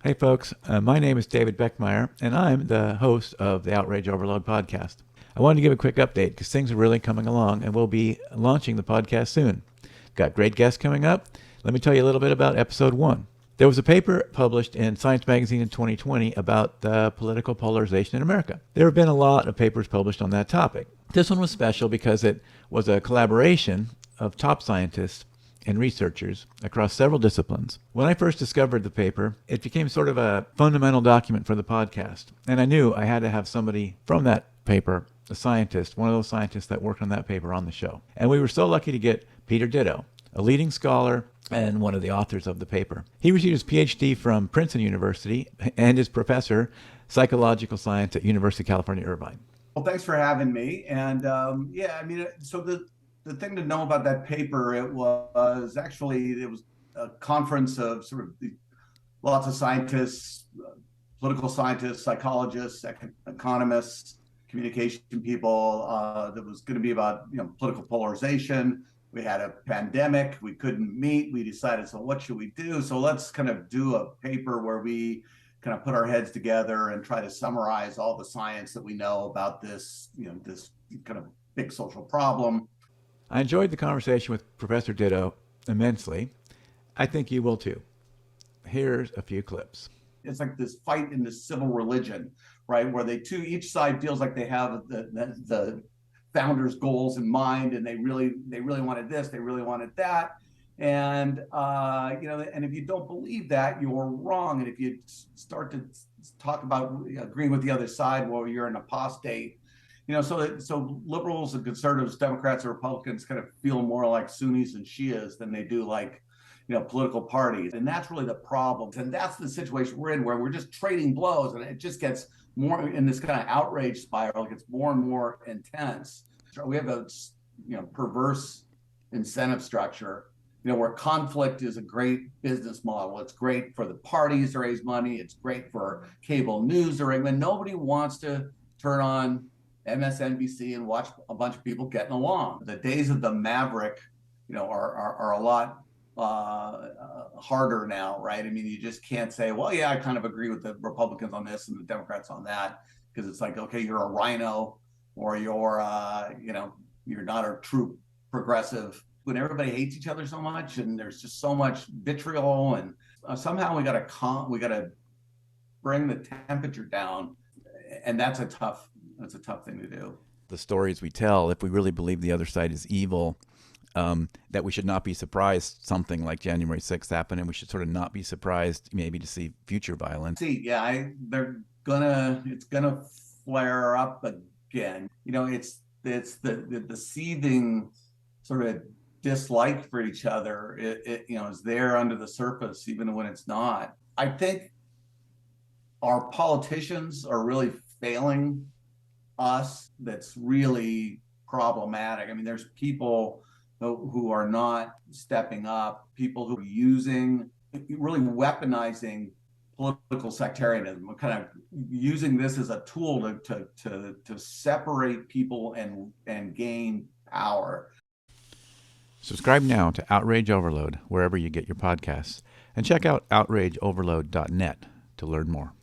Hey folks, my name is David Beckmeyer, and I'm the host of the Outrage Overload podcast. I wanted to give a quick update because things are really coming along, and we'll be launching the podcast soon. Got great guests coming up. Let me tell you a little bit about episode 1. There was a paper published in Science Magazine in 2020 about political polarization in America. There have been a lot of papers published on that topic. This one was special because it was a collaboration of top scientists and researchers across several disciplines. When I first discovered the paper, it became sort of a fundamental document for the podcast. And I knew I had to have somebody from that paper, a scientist, one of those scientists that worked on that paper, on the show. And we were so lucky to get Peter Ditto, a leading scholar and one of the authors of the paper. He received his PhD from Princeton University and is professor psychological science at University of California, Irvine. Well, thanks for having me. And so the thing to know about that paper, it was a conference of sort of lots of scientists, political scientists, psychologists, economists, communication people. That was going to be about political polarization. We had a pandemic. We couldn't meet. We decided, so what should we do? So let's kind of do a paper where we kind of put our heads together and try to summarize all the science that we know about this, this kind of big social problem. I enjoyed the conversation with Professor Ditto immensely. I think you will too. Here's a few clips. It's like this fight in this civil religion, right? Where each side feels like they have the founders' goals in mind, and they really wanted this, they really wanted that. And and if you don't believe that, you're wrong. And if you start to talk about agreeing with the other side, well, you're an apostate. So liberals and conservatives, Democrats and Republicans kind of feel more like Sunnis and Shias than they do like, political parties. And that's really the problem. And that's the situation we're in, where we're just trading blows, and it just gets more in this kind of outrage spiral. It gets more and more intense. So we have a perverse incentive structure, where conflict is a great business model. It's great for the parties to raise money. It's great for cable news to raise. And nobody wants to turn on MSNBC and watch a bunch of people getting along. The days of the maverick, are a lot harder now, right? I mean, you just can't say, well, yeah, I kind of agree with the Republicans on this and the Democrats on that, because it's like, okay, you're a rhino, or you're not a true progressive. When everybody hates each other so much, and there's just so much vitriol, and somehow we got to bring the temperature down, and that's a tough thing to do. The stories we tell, if we really believe the other side is evil, that we should not be surprised something like January 6th happened, and we should sort of not be surprised maybe to see future violence. It's gonna flare up again. It's the seething sort of dislike for each other. It is there under the surface, even when it's not. I think our politicians are really failing us. That's really problematic. I mean, there's people who are not stepping up, people who are really weaponizing political sectarianism, kind of using this as a tool to separate people and gain power. Subscribe now to Outrage Overload wherever you get your podcasts, and check out outrageoverload.net to learn more.